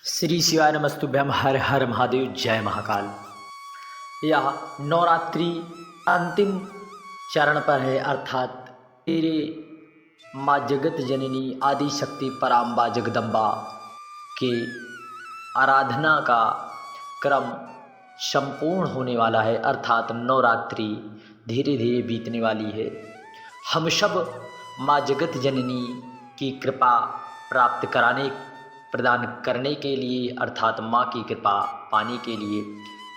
श्री शिवाय नमस्तुभ्यम। हर हर महादेव। जय महाकाल। यह नवरात्रि अंतिम चरण पर है, अर्थात तेरे माँ जगत जननी आदि शक्ति पराम्बा जगदम्बा के आराधना का क्रम संपूर्ण होने वाला है, अर्थात नवरात्रि धीरे धीरे बीतने वाली है। हम सब माँ जगत जननी की कृपा प्राप्त प्रदान करने के लिए, अर्थात माँ की कृपा पाने के लिए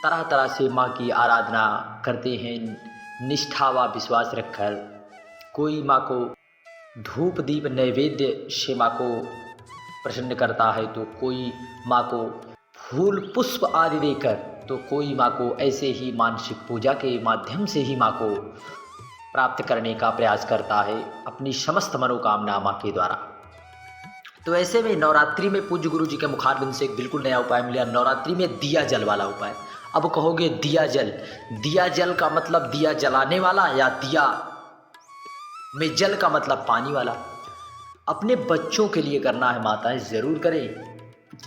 तरह तरह से माँ की आराधना करते हैं। निष्ठा व विश्वास रखकर कोई माँ को धूप दीप नैवेद्य से माँ को प्रसन्न करता है, तो कोई माँ को फूल पुष्प आदि देकर, तो कोई माँ को ऐसे ही मानसिक पूजा के माध्यम से ही माँ को प्राप्त करने का प्रयास करता है, अपनी समस्त मनोकामना माँ के द्वारा। तो ऐसे में नवरात्रि में पूज्य गुरु जी के मुखारबिंद से एक बिल्कुल नया उपाय मिला। नवरात्रि में दिया जल वाला उपाय। अब कहोगे दिया जल का मतलब दिया जलाने वाला, या दिया में जल का मतलब पानी वाला। अपने बच्चों के लिए करना है माताएं, ज़रूर करें।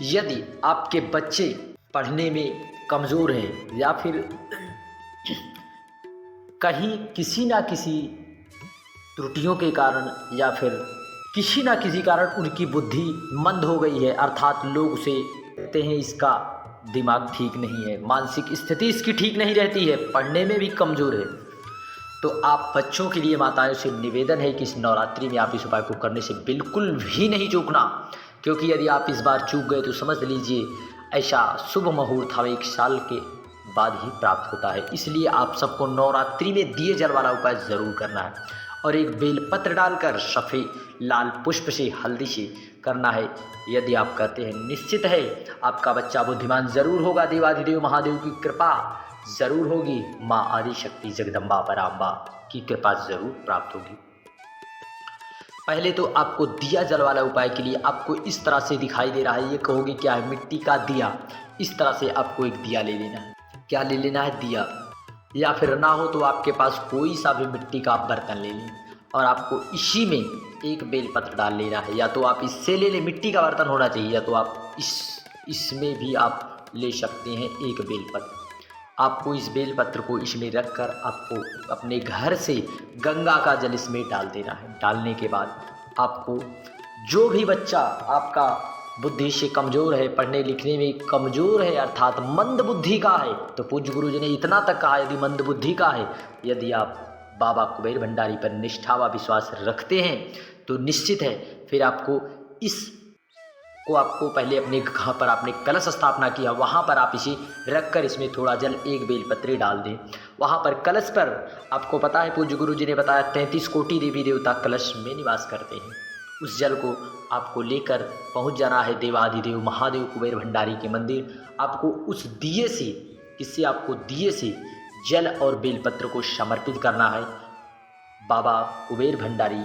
यदि आपके बच्चे पढ़ने में कमज़ोर हैं, या फिर कहीं किसी ना किसी त्रुटियों के कारण, या फिर किसी ना किसी कारण उनकी बुद्धि मंद हो गई है, अर्थात लोग उसे कहते हैं इसका दिमाग ठीक नहीं है, मानसिक स्थिति इसकी ठीक नहीं रहती है, पढ़ने में भी कमज़ोर है, तो आप बच्चों के लिए माताओं से निवेदन है कि इस नवरात्रि में आप इस उपाय को करने से बिल्कुल भी नहीं चूकना। क्योंकि यदि आप इस बार चूक गए तो समझ लीजिए ऐसा शुभ मुहूर्त हमें 1 साल के बाद ही प्राप्त होता है। इसलिए आप सबको नवरात्रि में दिए जल वाला उपाय ज़रूर करना है, और एक बेलपत्र डालकर सफ़ेद लाल पुष्प से हल्दी से करना है। यदि आप करते हैं, निश्चित है आपका बच्चा बुद्धिमान ज़रूर होगा। देवाधिदेव महादेव की कृपा ज़रूर होगी, माँ आदि शक्ति जगदम्बा पराम्बा की कृपा ज़रूर प्राप्त होगी। पहले तो आपको दिया जल वाला उपाय के लिए आपको इस तरह से दिखाई दे रहा है, ये कहोगे क्या है? मिट्टी का दिया। इस तरह से आपको एक दिया ले लेना है। क्या ले लेना है? दिया। या फिर ना हो तो आपके पास कोई सा भी मिट्टी का बर्तन ले लें, और आपको इसी में एक बेलपत्र डाल लेना है। या तो आप इससे ले लें, मिट्टी का बर्तन होना चाहिए, या तो आप इसमें भी आप ले सकते हैं एक बेलपत्र। आपको इस बेलपत्र को इसमें रखकर आपको अपने घर से गंगा का जल इसमें डाल देना है। डालने के बाद आपको जो भी बच्चा आपका बुद्धि से कमज़ोर है, पढ़ने लिखने में कमज़ोर है, अर्थात मंद बुद्धि का है, तो पूज्य गुरु जी ने इतना तक कहा, यदि मंद बुद्धि का है, यदि आप बाबा कुबेर भंडारी पर निष्ठा व विश्वास रखते हैं, तो निश्चित है फिर आपको पहले अपने जहाँ पर आपने कलश स्थापना किया वहाँ पर आप इसे रखकर इसमें थोड़ा जल एक बेलपत्री डाल दें। वहाँ पर कलश पर आपको पता है, पूज्य गुरु जी ने बताया 33 कोटि देवी देवता कलश में निवास करते हैं। उस जल को आपको लेकर पहुँच जाना है देवाधिदेव महादेव कुबेर भंडारी के मंदिर। आपको उस दिए से, इससे आपको दिए से जल और बेलपत्र को समर्पित करना है। बाबा कुबेर भंडारी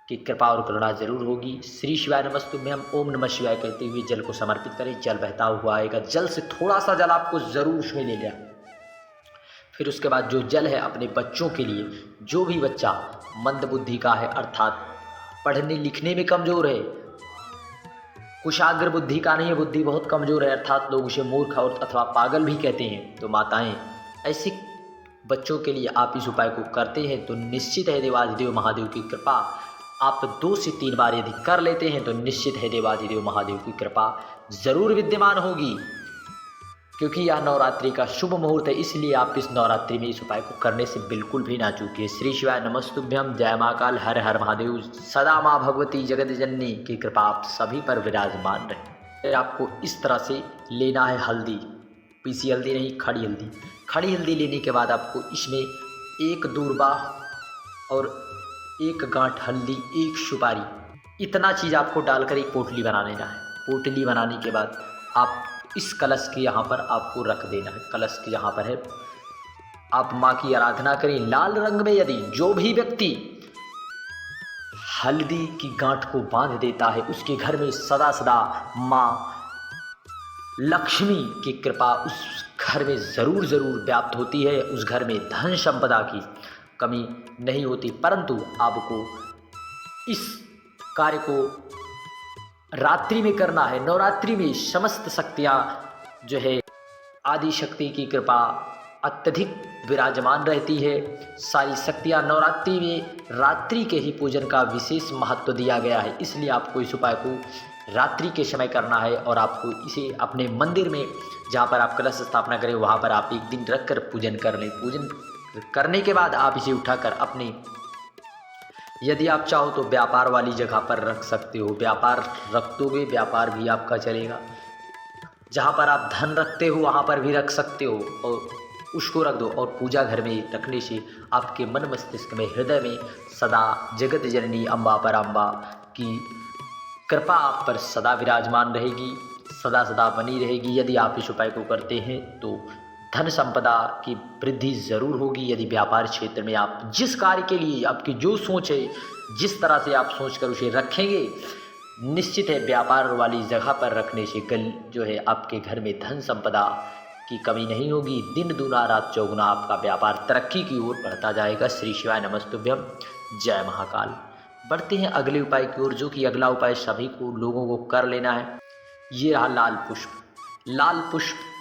की कृपा और करुणा जरूर होगी। श्री शिवाय नमस्तुभ्यम। ओम नमः शिवाय कहते हुए जल को समर्पित करें। जल बहता हुआ आएगा, जल से थोड़ा सा जल आपको ज़रूर उसमें ले लें। फिर उसके बाद जो जल है अपने बच्चों के लिए, जो भी बच्चा मंद बुद्धि का है, अर्थात पढ़ने लिखने में कमज़ोर है, कुशाग्र बुद्धि का नहीं है, बुद्धि बहुत कमज़ोर है, अर्थात लोग उसे मूर्ख और अथवा पागल भी कहते हैं, तो माताएं ऐसे बच्चों के लिए आप इस उपाय को करते हैं तो निश्चित है देवाधिदेव महादेव की कृपा। आप 2 से 3 बार यदि कर लेते हैं तो निश्चित है देवाधिदेव महादेव की कृपा ज़रूर विद्यमान होगी। क्योंकि यह नवरात्रि का शुभ मुहूर्त है, इसलिए आप इस नवरात्रि में इस उपाय को करने से बिल्कुल भी ना चूकिए। श्री शिवाय नमस्तुभ्यम। जय महाकाल। हर हर महादेव। सदा माँ भगवती जगत जननी की कृपा आप सभी पर विराजमान रहे। आपको इस तरह से लेना है हल्दी, पीसी हल्दी नहीं, खड़ी हल्दी। खड़ी हल्दी लेने के बाद आपको इसमें एक दूरबा और एक गांठ हल्दी, एक सुपारी, इतना चीज़ आपको डालकर एक पोटली बना लेना है। पोटली बनाने के बाद आप इस कलश के यहाँ पर आपको रख देना है। कलश के यहाँ पर है, आप माँ की आराधना करें लाल रंग में। यदि जो भी व्यक्ति हल्दी की गांठ को बांध देता है, उसके घर में सदा सदा माँ लक्ष्मी की कृपा उस घर में ज़रूर व्याप्त होती है। उस घर में धन संपदा की कमी नहीं होती। परंतु आपको इस कार्य को रात्रि में करना है। नवरात्रि में समस्त शक्तियाँ जो है आदि शक्ति की कृपा अत्यधिक विराजमान रहती है। सारी शक्तियाँ नवरात्रि में रात्रि के ही पूजन का विशेष महत्व दिया गया है, इसलिए आपको इस उपाय को रात्रि के समय करना है और आपको इसे अपने मंदिर में जहाँ पर आप कलश स्थापना करें वहाँ पर आप एक दिन रख कर पूजन कर लें। पूजन करने के बाद आप इसे उठाकर अपने, यदि आप चाहो तो व्यापार वाली जगह पर रख सकते हो, व्यापार रख दोगे व्यापार भी आपका चलेगा। जहाँ पर आप धन रखते हो वहाँ पर भी रख सकते हो और उसको रख दो। और पूजा घर में रखने से आपके मन मस्तिष्क में, हृदय में सदा जगत जननी अम्बा पराम्बा की कृपा आप पर सदा विराजमान रहेगी, सदा सदा बनी रहेगी। यदि आप इस उपाय को करते हैं तो धन संपदा की वृद्धि ज़रूर होगी। यदि व्यापार क्षेत्र में आप जिस कार्य के लिए आपकी जो सोच है, जिस तरह से आप सोचकर उसे रखेंगे, निश्चित है व्यापार वाली जगह पर रखने से कल जो है आपके घर में धन संपदा की कमी नहीं होगी। दिन दूना रात चौगुना आपका व्यापार तरक्की की ओर बढ़ता जाएगा। श्री शिवाय नमस्तुभ्यम। जय महाकाल। बढ़ते हैं अगले उपाय की ओर, जो कि अगला उपाय सभी को लोगों को कर लेना है। ये रहा लाल पुष्प। लाल पुष्प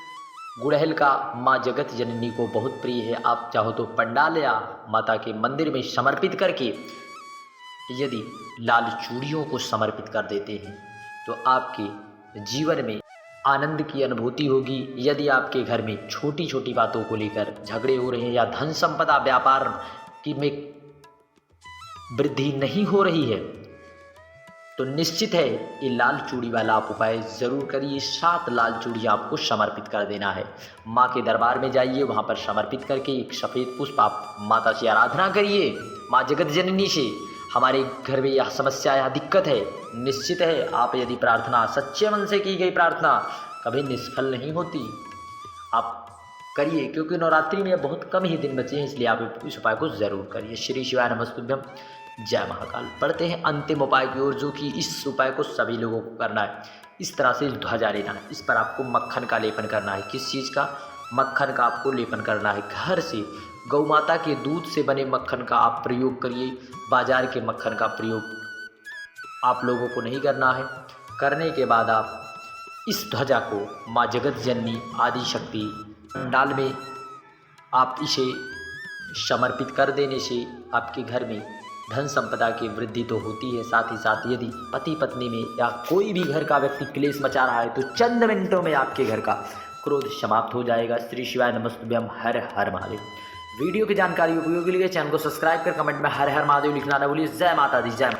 गुड़हल का माँ जगत जननी को बहुत प्रिय है। आप चाहो तो पंडाल या माता के मंदिर में समर्पित करके यदि लाल चूड़ियों को समर्पित कर देते हैं तो आपके जीवन में आनंद की अनुभूति होगी। यदि आपके घर में छोटी छोटी बातों को लेकर झगड़े हो रहे हैं या धन संपदा व्यापार की में वृद्धि नहीं हो रही है तो निश्चित है ये लाल चूड़ी वाला आप उपाय ज़रूर करिए। 7 लाल चूड़ी आपको समर्पित कर देना है। माँ के दरबार में जाइए, वहाँ पर समर्पित करके एक सफ़ेद पुष्प आप माता से आराधना करिए, माँ जगत जननी से हमारे घर में यह समस्या, यह दिक्कत है। निश्चित है आप यदि प्रार्थना सच्चे मन से की गई प्रार्थना कभी निष्फल नहीं होती। आप करिए, क्योंकि नवरात्रि में बहुत कम ही दिन बचे हैं, इसलिए आप इस उपाय को ज़रूर करिए। श्री शिवाय नमस्तुभ्यम। जय महाकाल। बढ़ते हैं अंतिम उपाय की ओर, जो कि इस उपाय को सभी लोगों को करना है। इस तरह से ध्वजा लेना है, इस पर आपको मक्खन का लेपन करना है। किस चीज़ का? मक्खन का आपको लेपन करना है। घर से गौ माता के दूध से बने मक्खन का आप प्रयोग करिए। बाजार के मक्खन का प्रयोग आप लोगों को नहीं करना है। करने के बाद आप इस ध्वजा को माँ जगत जननी आदि शक्ति पंडाल में आप इसे समर्पित कर देने से आपके घर में धन संपदा की वृद्धि तो होती है, साथ ही साथ यदि पति पत्नी में या कोई भी घर का व्यक्ति क्लेश मचा रहा है तो चंद मिनटों में आपके घर का क्रोध समाप्त हो जाएगा। श्री शिवाय नमस्तुभ्यम। हर हर महादेव। वीडियो की जानकारी उपयोगी लगे चैनल को सब्सक्राइब कर कमेंट में हर हर महादेव लिखना न भूलिए। जय माता दी। जय